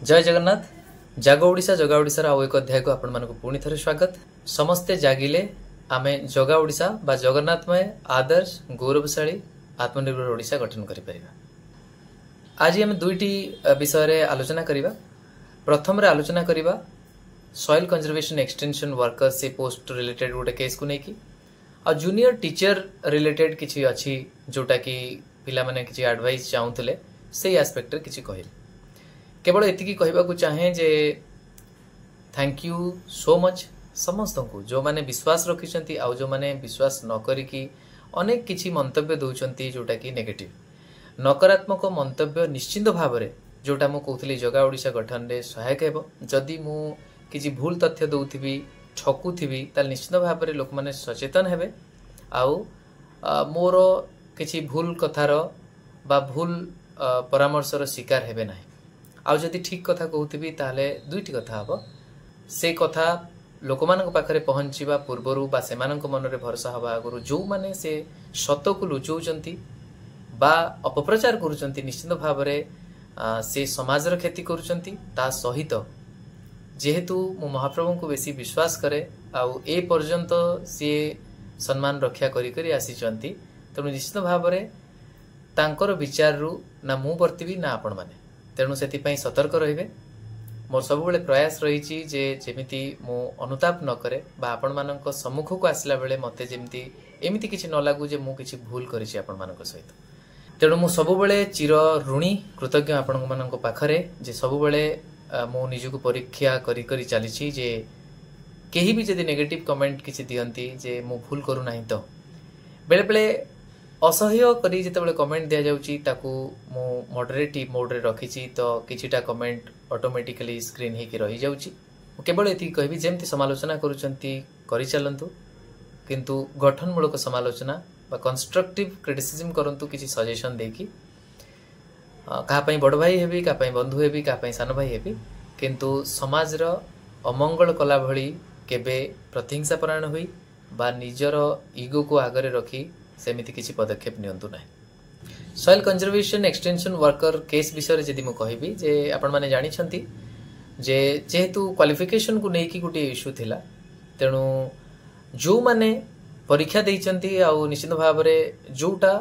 जय जगन्नाथ। जाग ओडिशा जगा ओडिशार आउ एक अध्याय को आपण मानक पुणी थरे स्वागत। समस्ते जागिले आमे जगा ओडिशा बा जगन्नाथमय आदर्श गौरवशाली आत्मनिर्भर ओडिशा गठन करि परिबा। आज हम दुईटी विषय रे आलोचना करिबा। प्रथम रे आलोचना करिबा सॉइल कंजर्वेशन एक्सटेंशन वर्कर से पोस्ट रिलेटेड गोटे केस को नेकी आ जूनियर टीचर रिलेटेड किछि अछि जोटा कि पिला माने किछि एडवाइस चाहुतले से एस्पेक्ट रे किछि कहिबे। केवल एतिकी कहबा को चाहे जे थैंक यू सो मच समस्त को जो माने विश्वास रखिसंती आ जो माने विश्वास न करी कि अनेक किछि मंतव्य दउचंती जोटा कि नेगेटिव नकारात्मक मंतव्य निश्चित भाव रे जोटा मु कहउथली जगा ओडिशा गठन रे सहायक हेबो। जदि मु किछि भूल तथ्य दउथिबी ठकुथिबी त निश्चित भाव रे लोक माने सचेतन हेबे आउ मोर किछि भूल कथार बा भूल परामर्शर शिकार हेबे नाही। आउ जदि ठीक कथा कहउथिबी ताले दुईटी कथा हबो। से कथा लोकमानक पाखरे पहुंचीबा पूर्वरु बा सेमानक मनरे भरोसा हबा आगरु जो माने से सत्य को लुचौचंती बा अपप्रचार करूचंती निश्चित भाव रे से समाजर क्षति करूचंती। ता सहित जेहेतु मु महाप्रभु को बेसी विश्वास करे आउ ए पर्यंत से सम्मान रक्षा करी करी आसीचंती तेणु निश्चित भाव रे तांकर विचार रु ना मु वर्तिबी ना आपण माने तेणु से सतर्क रहिबे। मोर सब बेले प्रयास रही जे जेमिति मो अनुताप न करे बा आपण मानक सम्मुख को आसला बेले मते जेमिति एमिति किछि न लागू जे मु किछि भूल करिछि आपण मानक सहित। तेणु मु सब बेले चिर ऋणी कृतज्ञ आपण मानक पाखरे जे सब बेले मो निजको परीक्षा करी करी चलीछि जे केही भी जदि नेगेटिव कमेंट किछि दियंती जे मु भूल करू नाही तो बेले बेले असह्य करी जेतेबेले कमेंट दिया जाउची ताकू मु मॉडरेट मोड रे रखिची तो किछिटा कमेंट ऑटोमेटिकली स्क्रीन हे के रही जाउची। केवल एति कहबी जेमति समालोचना करूचंती करि चलंतु किंतु गठनमूलक समालोचना बा कंस्ट्रक्टिव क्रिटिसिज्म करंतु किछि सजेशन देकी का पई बड़ भाई हेबी का पई बंधु हेबी का पई सान भाई हेबी किंतु समाज रो अमंगल कला भली केबे प्रतिहिंसा परायण होई बा निजर ईगो को आगरे रखी सेमिति किछि पदक्षेप नियंतु नाही। Soil conservation extension worker case विषय जदि मु कहबी जे आपण माने जानि छंती जे जेहेतु क्वालिफिकेशन को नेकी गुटे इश्यू थिला तेणु जो माने परीक्षा देइचंती आ निश्चित भाव रे जोटा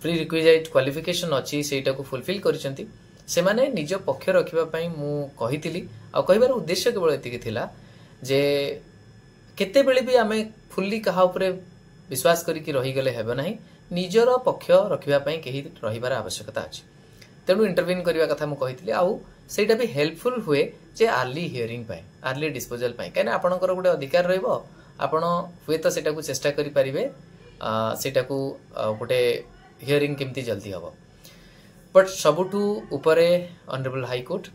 प्री रिक्विजिट क्वालिफिकेशन अछि सेटा को फुलफिल करिसंती से माने निज पक्ष रखिबा पई मु कहितली आ कहिबार उद्देश्य केवल एतिकी थिला जे केते बेले भी आमे फुल्ली कहा ऊपर विश्वास करिकी रही गले हेबे नाही निजर पक्ष रखिबा पई केही रहिबार आवश्यकता अछि। तेणु इंटरवीन करिवा कथा मु कहितली आउ सेटा भी हेल्पफुल हुए जे अर्ली हियरिंग पई अर्ली डिस्पोजल पई काने आपनकर गुटे अधिकार रहइबो आपण हुए तो सेटा को चेष्टा करि परिबे सेटा को गुटे हियरिंग केमती जल्दी हबो बट सबुठू ऊपरे ऑनरेबल हाई कोर्ट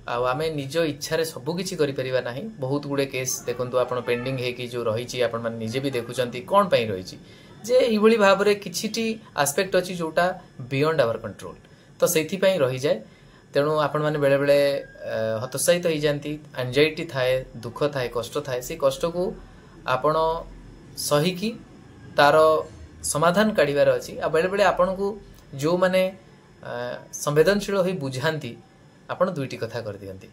आमे निज इच्छा रे सब किछि करि परिबा नाही। बहुत गुडे केस देखंतु आपण पेंडिंग हे कि जो रहिछि आपण माने निजे भी देखुचंती कोन पई रहिछि जे इबोली भाव रे किछिटी एस्पेक्ट अछि जोटा बियॉन्ड आवर कंट्रोल तो सेथि पई रहि जाय। तेणु आपण माने बेले बेले हतोत्साहित होई जानती एंजाइटी थाए दुख थाए कष्ट थाए से कष्ट को आपण सही की तार समाधान काढिबार अछि आ बेले बेले आपण को जो माने संवेदनशील होई बुझांती आपण दुईटी कथा कर दियंती।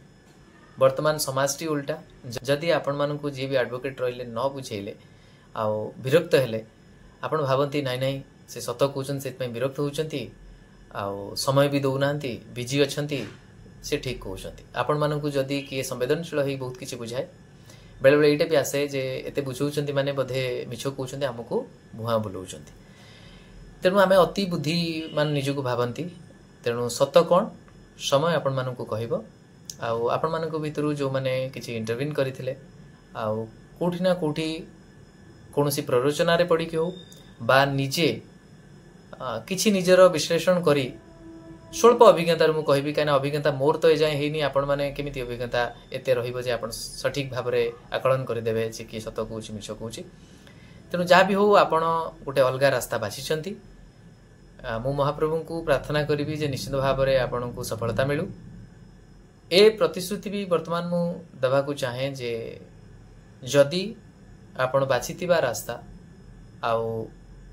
वर्तमान समाजटी उल्टा जदि आपण मानकु जे भी एडवोकेट रहिले न बुझेले आ विरक्त हेले आपण भावंती नाही नाही से सत कहउछन से पई विरक्त होउचंती आ समय भी दउनांती बिजी अछंती से ठीक कहउचंती। आपण मानकु जदि कि संवेदनशील होई बहुत किछि बुझाए बेले बेले एटे भी आसे जे एते बुझउचंती माने बधे मिछो कहउचंती हमकु भुआ बुलउचंती। तेणु आमे अति बुद्धिमान निजको भावंती तेणु सत कोन समय आपण मानकु कहइबो आउ आपण मानकु भितरु जो माने किछि इंटरवीन करिथिले आउ कोठी ना कोठी कोनोसी प्ररोचना रे पड़ी के हो बा निजे किछि निजर विश्लेषण करी स्वल्प अभिज्ञता मु कहबी काना अभिज्ञता मोर तो ए जाय हेनी आपण माने केमिति अभिज्ञता एते रहिबो जे आपण सठिक भाव रे आकलन करि देबे जे कि सत कहउछि मिछ कहउछि। तेणु जा भी हो आपण गोटे अलगा रास्ता बाछिचंती मु महाप्रभु को प्रार्थना करी जे निश्चित भाव रे आपण को सफलता मिलू। ए प्रतिश्रुति भी वर्तमान मु दबा को चाहे जे जदि आपण बाछितिबा रास्ता आउ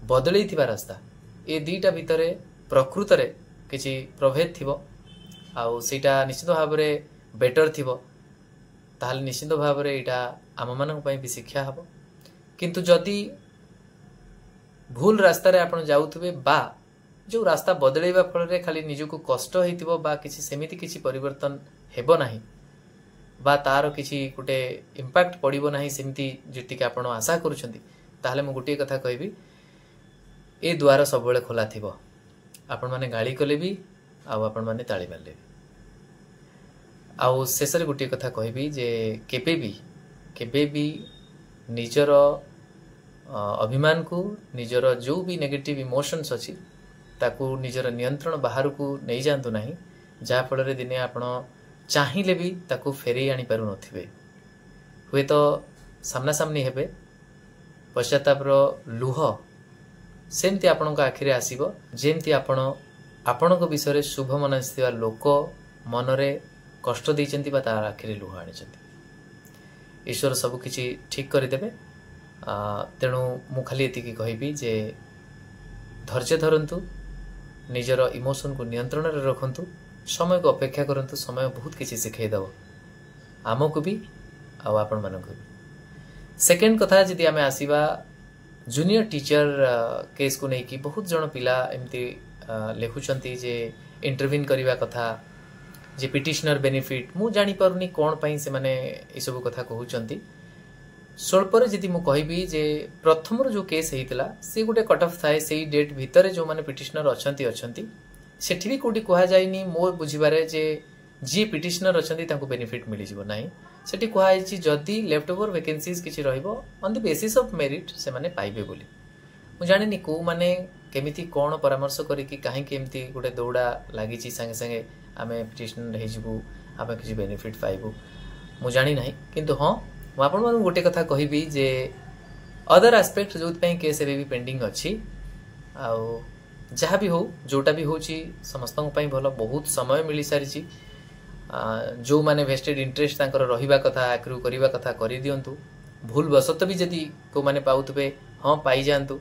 बदलैतिबा रास्ता ए दीटा भितरे प्रकृत रे किछि प्रभेद थिबो आउ सेटा निश्चित भाव में बेटर थिबो ताहले निश्चित भाव में यहाँ आम मान भी शिक्षा हम किंतु जदि भूल रास्ता रे आपण जाउथबे बा जो रास्ता बदलैबा फल रे खाली निजको कष्ट होइतिबो बा किछि सेमिति किछि परिवर्तन हेबो नाही बा तार किछि गोटे इम्पैक्ट पड़िबो नाही सेमिति जेतिके आपण आशा करूछंती ताहले मु गोटे कथा कहबी ए द्वार सब बेले खोला थिबो आपण माने गाली कले भी आउ आपण माने ताली मारले भी आउ शेषरे गोटे कथा कहबी जे केबे भी निजर अभिमान को निजर जो भी नेगेटिव इमोशंस अच्छी ताकू निजर नियंत्रण बाहर को नहीं जातु ना जहाँ फल दिने आपण चाहिए भी ताकू फेरे आनी पारु नथिबे हुए तो सामना सामनी हेबे पश्चातापर लुह सेमती आपण आखिरे आसीबो जेमती आपण विषय शुभ मनासिथिबा लोक मनरे कष्ट देइचंती बा तार आखिरे लुह आनिचंती ईश्वर सब किछि ठीक करदेवे तेणु मु खाली एति कहबी जे धैर्य धरंतु निजर इमोशन को नियंत्रण रे रखंतु समय को अपेक्षा करंतु समय बहुत किछि सिखाई दबो आमको भी आ आपण मानको भी सेकेंड कथा जदि आमे आसीबा जूनियर टीचर केस को नहीं कि बहुत जन पिला एमती लेखुचंती जे इंटरव्यून करबा कथा जे पिटिशनर बेनिफिट मु जानी पारुनी कोन पई से माने ए सब कथा कहउचंती स्वल्पर जदि मु कहबी जे प्रथम जो केस होता सी गोटे कट अफ थाए से डेट भितर जो माने पिटिशनर अछंती सेठी भी कोटी कहा जाइनी मो बुझिबारे जे जी पिटिशनर अछंती तांको बेनिफिट मिली जिवो नाही सेठी कहा आइछि जदि लेफ्ट ओवर वैकेंसीज किछि रहइबो on the basis of merit से माने पाइबे बोली मु जानिनी को माने केमिति कोन परामर्श करी कि काहे के एमती गोटे दौड़ा लागिछि संगे संगे आमे पिटिशनर हे जिवु आमे किछि बेनिफिट पाइबु मु जानि नाही किंतु हां मु आपण मानु गोटे कथा कहबी जे अदर एस्पेक्ट जो केस एबे भी पेंडिंग अच्छी आउ जहाँ भी हो जोटा भी होची समस्तों पई भलो बहुत समय मिली सारी जो माने वेस्टेड इंटरेस्ट तांकर रहिबा कथा एक्रू करिबा कथा करि दियंतु भूल बसत भी जदि को माने पाउतबे हां पाई जानतु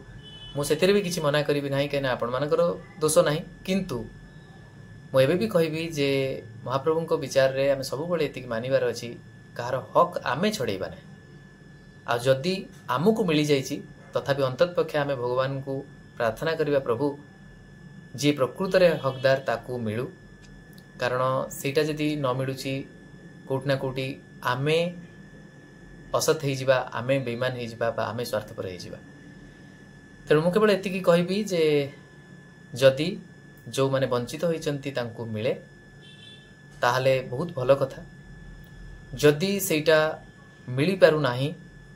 मु सेतेरे भी किछि मना करिबि नाही केना आपण मानकर दोष नाही किंतु मु एबे भी कहबी जे महाप्रभुको विचार रे आमे सब बळे एतिक मानिबार अछि कार हक आमे छड़ेबा ना आ जदि आमको मिली जाइछि तथापि अंततपक्षे आमे भगवान को प्रार्थना करिबा प्रभु जे प्रकृत रे हकदार ताकू मिलू कारण सेटा जदि न मिलुछि कोटना कोटी आमे असत हे जिबा आमे बेईमान हे जिबा बा आमे स्वार्थपर हे जिबा तेणु मु केवल एतिकी कहबी जे जदि जो माने वंचित होइचंती तांकू मिले ताहले बहुत भलो कथा जदि सेटा मिली पारु नाही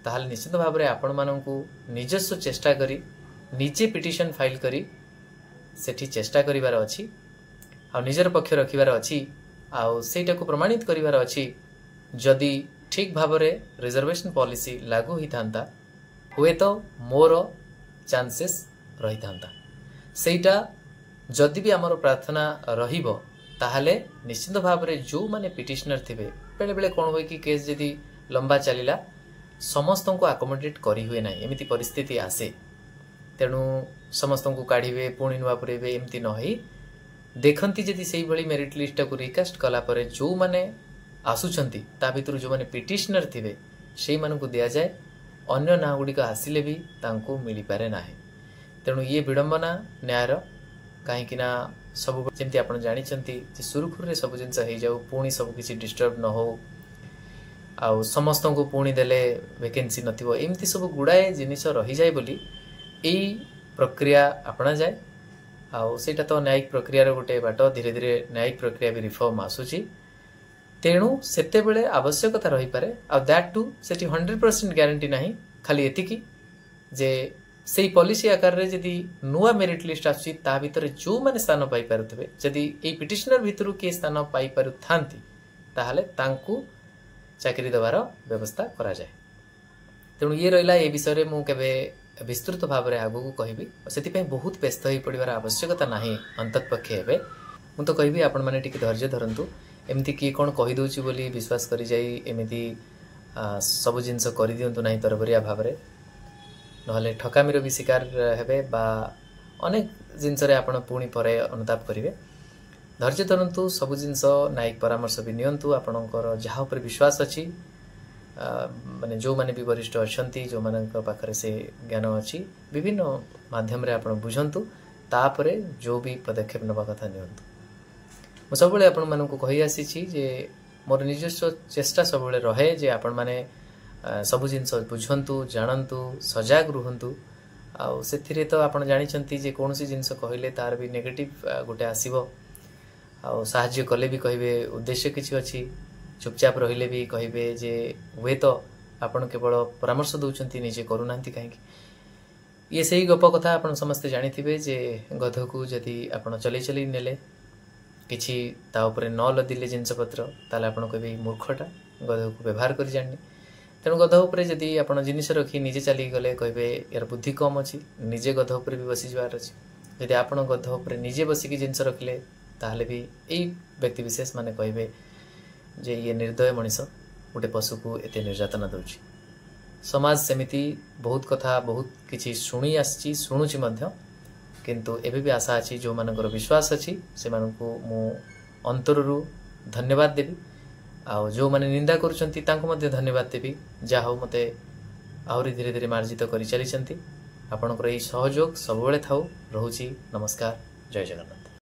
ताहले निश्चित भाव में आपण माननकू निजस्व चेष्टा करी निजे पिटिशन फाइल करी सेठी चेष्टा करिवार अछि आ निजर पक्ष रखिवार अछि आ सेटा को प्रमाणित करिवार अछि जदि ठीक भाव में रिजर्वेशन पॉलिसी लागू ही थांता हुए तो मोर चांसेस रही थांता सेटा जदि भी हमर प्रार्थना रहिबो ताहले निश्चित भाव में जो माने पिटिशनर थिबे बेले बेले कौन हुए कि केस जदि लंबा चलीला समस्त को आकोमोडेट करी हुए ना एमती परिस्थिति आसे तेणु समस्त को काढ़े पुणी नुआ पुरेबे एमती न होई देखंती जदि सेही भली मेरिट लिस्ट को रिकास्ट कला परे जो माने आसुचंती ता भितर जो माने पिटिशनर थिबे सेही मानन को दिया जाए अन्य ना गुडी का आसिले भी तांको मिली पारे नाही तेणु ये विडंबना न्यायर कहीं कि ना सब जमती आप जानी सुरुखुर सब जिन हो जाऊ पुणी सब किसी डिस्टर्ब न हो आउ समस्त को पुणी देले वैकेंसी नथिबो एमती सब गुड़ाए जिनिस रही जाए बोली एई प्रक्रिया अपना जाए आउ सेटा तो न्यायिक प्रक्रिया गोटे बाट धीरे धीरे न्यायिक प्रक्रिया भी रिफॉर्म आसुची तेणु सेते बेले आवश्यकता रही पारे आ दैट टू सेठी 100% ग्यारंटी नहीं खाली एतिकी जे सेही पॉलिसी आकार रे जदि नुआ मेरिट लिस्ट आछि ता भितर जो माने स्थान पाई पारुथबे जदि एई पिटिशनर भितरु के स्थान पाई पारु थांती ताहले तांकू चाकरी देवार व्यवस्था करा जाए तेणु ये रहिला ए विषय मु केबे विस्तृत भाव में आगू कहबी से बहुत व्यस्त हो पड़ार आवश्यकता नहीं अंततपक्षे हेबे मु तो कहबी आपण माने टिके धैर्य धरंतु एमती किए कौन कहीदे बोली विश्वास करी जाई एमती सब जिनस कर दिंतु ना तरबरिया भाव में नहले ठकामीर भी शिकार हेबे बा अनेक जिनस आपण पुणी पर अनुताप करेंगे धैर्य धरतु सब जिनस नायक परामर्श भी नियंतु आपणकर जहाँ उपर विश्वास अच्छी माने जो माने भी वरिष्ठ अच्छा जो मान पाखे से ज्ञान अच्छी विभिन्न माध्यम रे आपण बुझंतु तापरे जो भी पदक्षेप नवा कथा नियंतु मु सब आपण मानक कहि आसी जे मोर निजस्व चेष्टा सब रहे जे आपण माने सब जिनस बुझंतु जानंतु सजग रुहंतु आउ से तो आपण जानी जे कौन सी जिनस कहले तार भी नेगेटिव गोटे आसीबो आउ साहाय्य कले भी कहिबे उद्देश्य किछि अछि चुपचाप रहिले भी कहिबे जे वे तो आपण केवल परामर्श दउचंती निजे करूनांती काहे ये सही गप कथा आपण समस्त जानिथिबे जे गध को जदि आपण चली चली नेले किछि ता ऊपर न लदिले जिनस पत्र ताले आपण कहबे मूर्खटा गध को व्यवहार करि जानि तेणु गध उपर जदि आपण जिनिस रखी निजे चली गले कहबे यार बुद्धि कम अछि निजे गध उपर भी बसी जवार अछि यदि आपण गध उपर निजे बसी की जिनिस रखले ताहले भी एई व्यक्ति विशेष माने कहबे जे ये निर्दय मनीष गोटे पशु को एते निर्यातना दउछि समाज सेमिति बहुत कथा बहुत किछि सुनी आछि सुनुछि मध्य किंतु एबे भी आशा अछि जो मानकर विश्वास अछि से मानको मु अंतररु धन्यवाद देबी आ जो माने निंदा करूछंती तांको मध्ये धन्यवाद देबी जा हो मते आउरी धीरे धीरे मार्जित करि चली छंती आपनकर एई सहयोग सब बेले थाउ रहूछि नमस्कार जय जगन्नाथ।